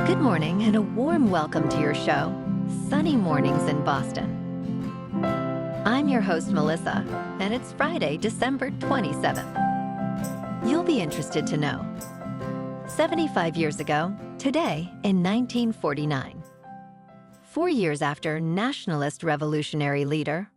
Good morning and a warm welcome to your show, Sunny Mornings in Boston. I'm your host, Melissa, and it's Friday, December 27th. You'll be interested to know. 75 years ago, today in 1949, 4 years after nationalist revolutionary leader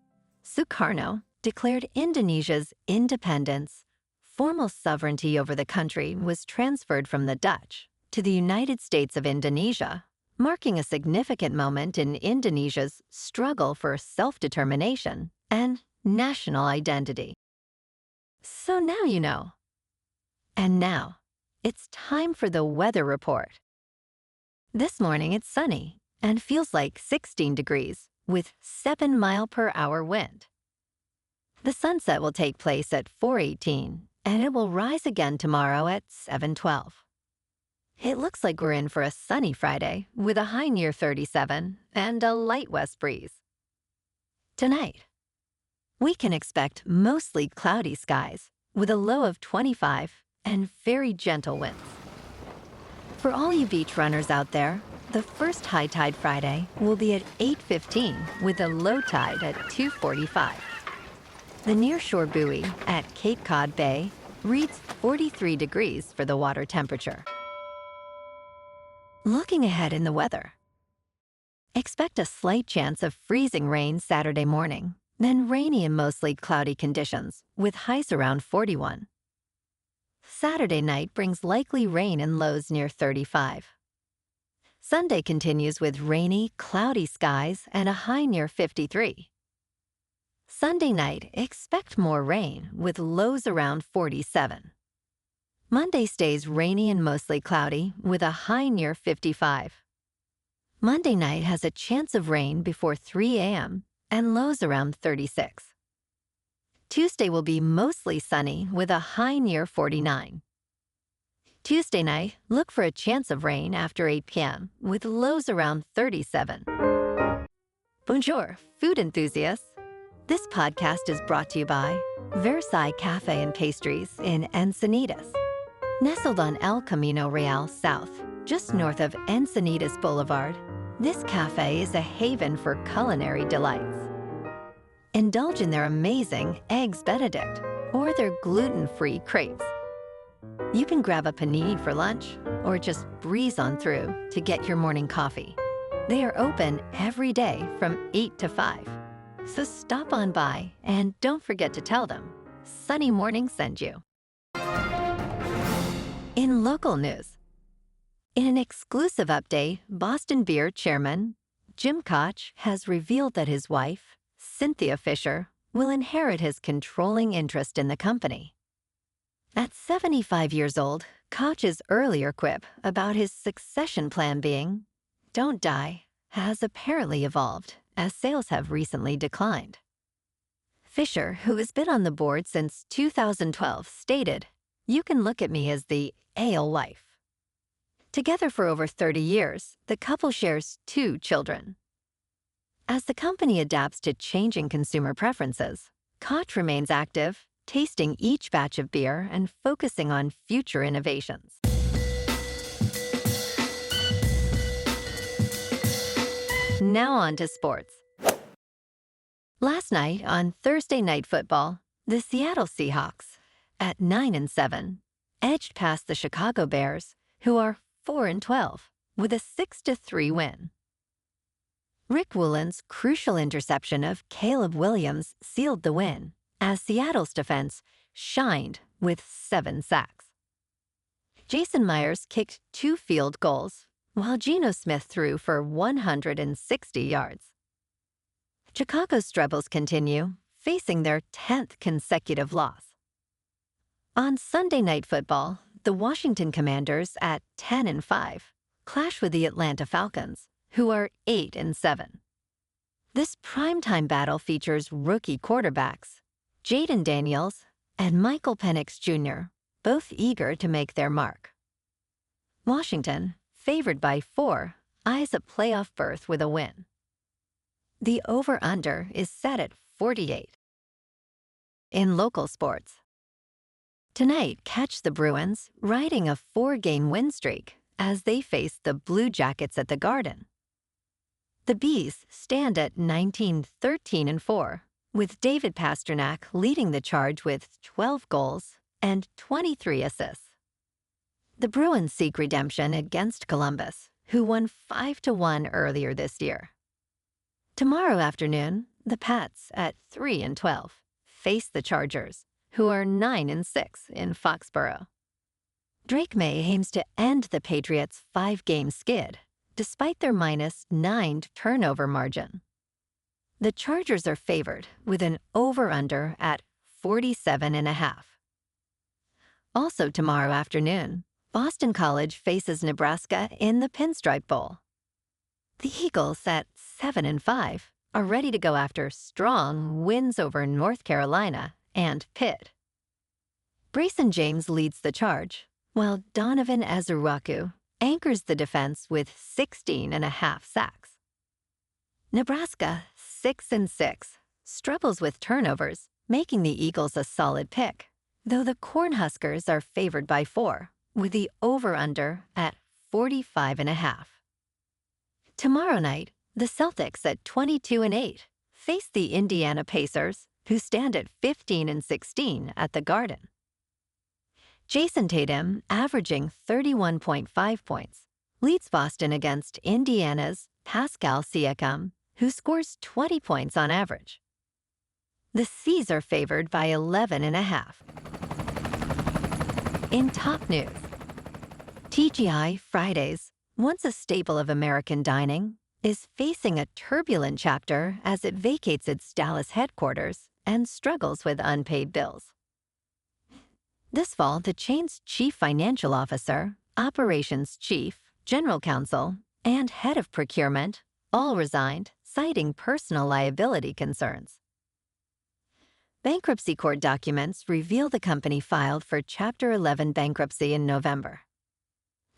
Sukarno declared Indonesia's independence, formal sovereignty over the country was transferred from the Dutch to the United States of Indonesia, marking a significant moment in Indonesia's struggle for self-determination and national identity. So now you know. And now, it's time for the weather report. This morning it's sunny and feels like 16 degrees with 7-mile-per-hour wind. The sunset will take place at 4:18 and it will rise again tomorrow at 7:12. It looks like we're in for a sunny Friday with a high near 37 and a light west breeze. Tonight, we can expect mostly cloudy skies with a low of 25 and very gentle winds. For all you beach runners out there, the first high tide Friday will be at 8:15 with a low tide at 2:45. The nearshore buoy at Cape Cod Bay reads 43 degrees for the water temperature. Looking ahead in the weather. Expect a slight chance of freezing rain Saturday morning, then rainy and mostly cloudy conditions with highs around 41. Saturday night brings likely rain and lows near 35. Sunday continues with rainy, cloudy skies and a high near 53. Sunday night, expect more rain with lows around 47. Monday stays rainy and mostly cloudy with a high near 55. Monday night has a chance of rain before 3 a.m. and lows around 36. Tuesday will be mostly sunny with a high near 49. Tuesday night, look for a chance of rain after 8 p.m. with lows around 37. Bonjour, food enthusiasts. This podcast is brought to you by Versailles Cafe and Pastries in Encinitas. Nestled on El Camino Real South, just north of Encinitas Boulevard, this cafe is a haven for culinary delights. Indulge in their amazing Eggs Benedict or their gluten-free crepes. You can grab a panini for lunch or just breeze on through to get your morning coffee. They are open every day from 8 to 5. So stop on by and don't forget to tell them Sunny Morning sent you. In local news, in an exclusive update, Boston Beer chairman Jim Koch has revealed that his wife, Cynthia Fisher, will inherit his controlling interest in the company. At 75 years old, Koch's earlier quip about his succession plan being, "Don't die," has apparently evolved, as sales have recently declined. Fisher, who has been on the board since 2012, stated, "You can look at me as the ale wife." Together for over 30 years, the couple shares 2 children. As the company adapts to changing consumer preferences, Koch remains active, tasting each batch of beer and focusing on future innovations. Now on to sports. Last night on Thursday Night Football, the Seattle Seahawks, at 9-7, edged past the Chicago Bears, who are 4-12, with a 6-3 win. Rick Woolen's crucial interception of Caleb Williams sealed the win, as Seattle's defense shined with 7 sacks. Jason Myers kicked 2 field goals, while Geno Smith threw for 160 yards. Chicago's troubles continue, facing their 10th consecutive loss. On Sunday Night Football, the Washington Commanders at 10-5 clash with the Atlanta Falcons, who are 8-7. This primetime battle features rookie quarterbacks Jaden Daniels and Michael Penix Jr., both eager to make their mark. Washington, favored by 4, eyes a playoff berth with a win. The over-under is set at 48. In local sports, tonight catch the Bruins riding a 4-game win streak as they face the Blue Jackets at the Garden. The Bees stand at 19-13-4, with David Pastrnak leading the charge with 12 goals and 23 assists. The Bruins seek redemption against Columbus, who won 5-1 earlier this year. Tomorrow afternoon, the Pats at 3-12 face the Chargers, who are 9-6 in Foxborough. Drake May aims to end the Patriots' 5-game skid, despite their -9 turnover margin. The Chargers are favored with an over-under at 47.5. Also tomorrow afternoon, Boston College faces Nebraska in the Pinstripe Bowl. The Eagles at 7-5 are ready to go after strong wins over North Carolina and Pitt. Brayson James leads the charge, while Donovan Azuruaku anchors the defense with 16.5 sacks. Nebraska, 6-6, struggles with turnovers, making the Eagles a solid pick, though the Cornhuskers are favored by 4, with the over-under at 45.5. Tomorrow night, the Celtics at 22-8 face the Indiana Pacers, who stand at 15-16 at the Garden. Jason Tatum, averaging 31.5 points, leads Boston against Indiana's Pascal Siakam, who scores 20 points on average. The C's are favored by 11.5. In top news, TGI Fridays, once a staple of American dining, is facing a turbulent chapter as it vacates its Dallas headquarters and struggles with unpaid bills. This fall, the chain's chief financial officer, operations chief, general counsel, and head of procurement all resigned, citing personal liability concerns. Bankruptcy court documents reveal the company filed for Chapter 11 bankruptcy in November.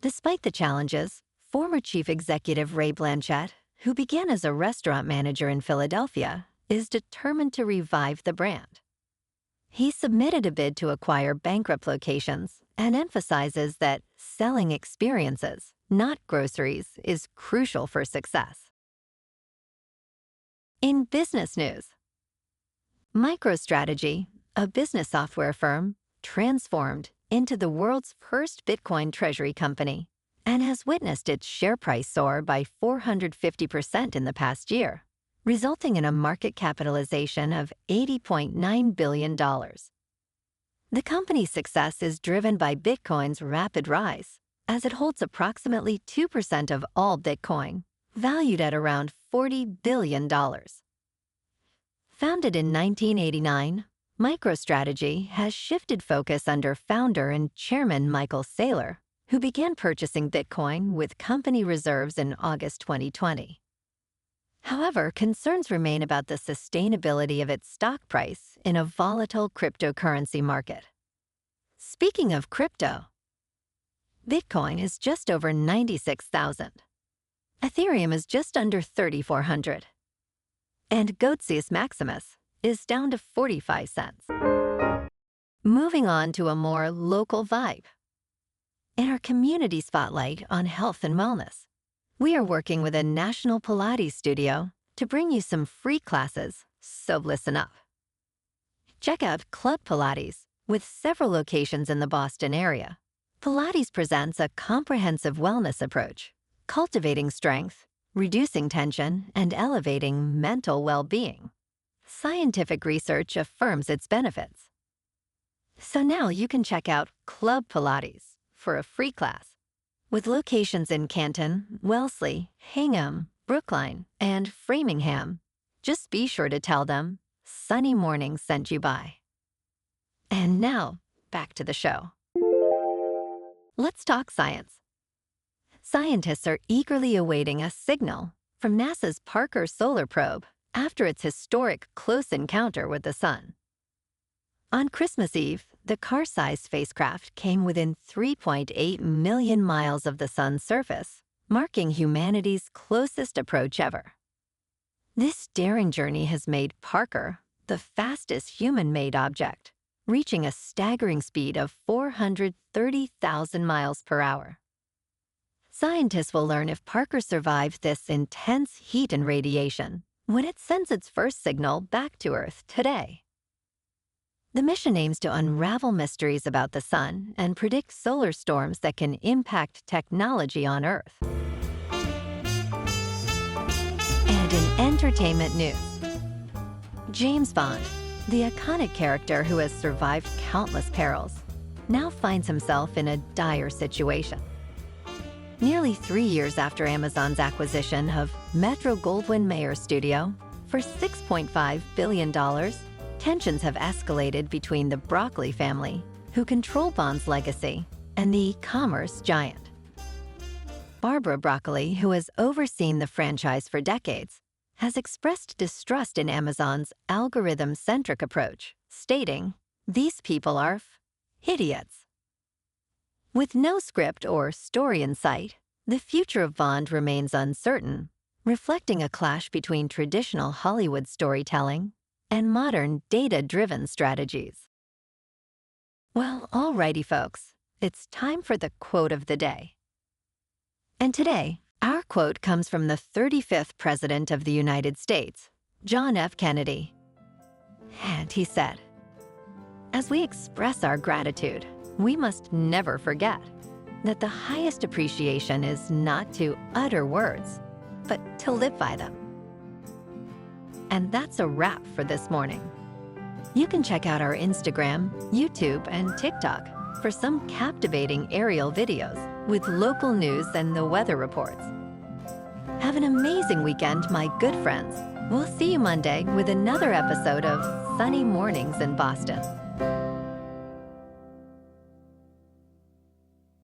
Despite the challenges, former chief executive Ray Blanchett, who began as a restaurant manager in Philadelphia, is determined to revive the brand. He submitted a bid to acquire bankrupt locations and emphasizes that selling experiences, not groceries, is crucial for success. In business news, MicroStrategy, a business software firm, transformed into the world's first Bitcoin treasury company and has witnessed its share price soar by 450% in the past year, resulting in a market capitalization of $80.9 billion. The company's success is driven by Bitcoin's rapid rise, as it holds approximately 2% of all Bitcoin, valued at around $40 billion. Founded in 1989, MicroStrategy has shifted focus under founder and chairman Michael Saylor, who began purchasing Bitcoin with company reserves in August 2020. However, concerns remain about the sustainability of its stock price in a volatile cryptocurrency market. Speaking of crypto, Bitcoin is just over 96,000. Ethereum is just under 3,400. And Goatsius Maximus is down to 45 cents. Moving on to a more local vibe. In our community spotlight on health and wellness, we are working with a national Pilates studio to bring you some free classes, so listen up. Check out Club Pilates, with several locations in the Boston area. Pilates presents a comprehensive wellness approach, cultivating strength, reducing tension, and elevating mental well-being. Scientific research affirms its benefits. So now you can check out Club Pilates for a free class, with locations in Canton, Wellesley, Hingham, Brookline, and Framingham. Just be sure to tell them Sunny Morning sent you by. And now, back to the show. Let's talk science. Scientists are eagerly awaiting a signal from NASA's Parker Solar Probe after its historic close encounter with the Sun. On Christmas Eve, the car-sized spacecraft came within 3.8 million miles of the Sun's surface, marking humanity's closest approach ever. This daring journey has made Parker the fastest human-made object, reaching a staggering speed of 430,000 miles per hour. Scientists will learn if Parker survived this intense heat and radiation when it sends its first signal back to Earth today. The mission aims to unravel mysteries about the sun and predict solar storms that can impact technology on Earth. And in entertainment news, James Bond, the iconic character who has survived countless perils, now finds himself in a dire situation. Nearly 3 years after Amazon's acquisition of Metro-Goldwyn-Mayer Studio for $6.5 billion, tensions have escalated between the Broccoli family, who control Bond's legacy, and the e-commerce giant. Barbara Broccoli, who has overseen the franchise for decades, has expressed distrust in Amazon's algorithm-centric approach, stating, "These people are idiots." With no script or story in sight, the future of Bond remains uncertain, reflecting a clash between traditional Hollywood storytelling and modern data-driven strategies. Well, alrighty folks, it's time for the quote of the day. And today, our quote comes from the 35th President of the United States, John F. Kennedy. And he said, "As we express our gratitude, we must never forget that the highest appreciation is not to utter words, but to live by them." And that's a wrap for this morning. You can check out our Instagram, YouTube, and TikTok for some captivating aerial videos with local news and the weather reports. Have an amazing weekend, my good friends. We'll see you Monday with another episode of Sunny Mornings in Boston.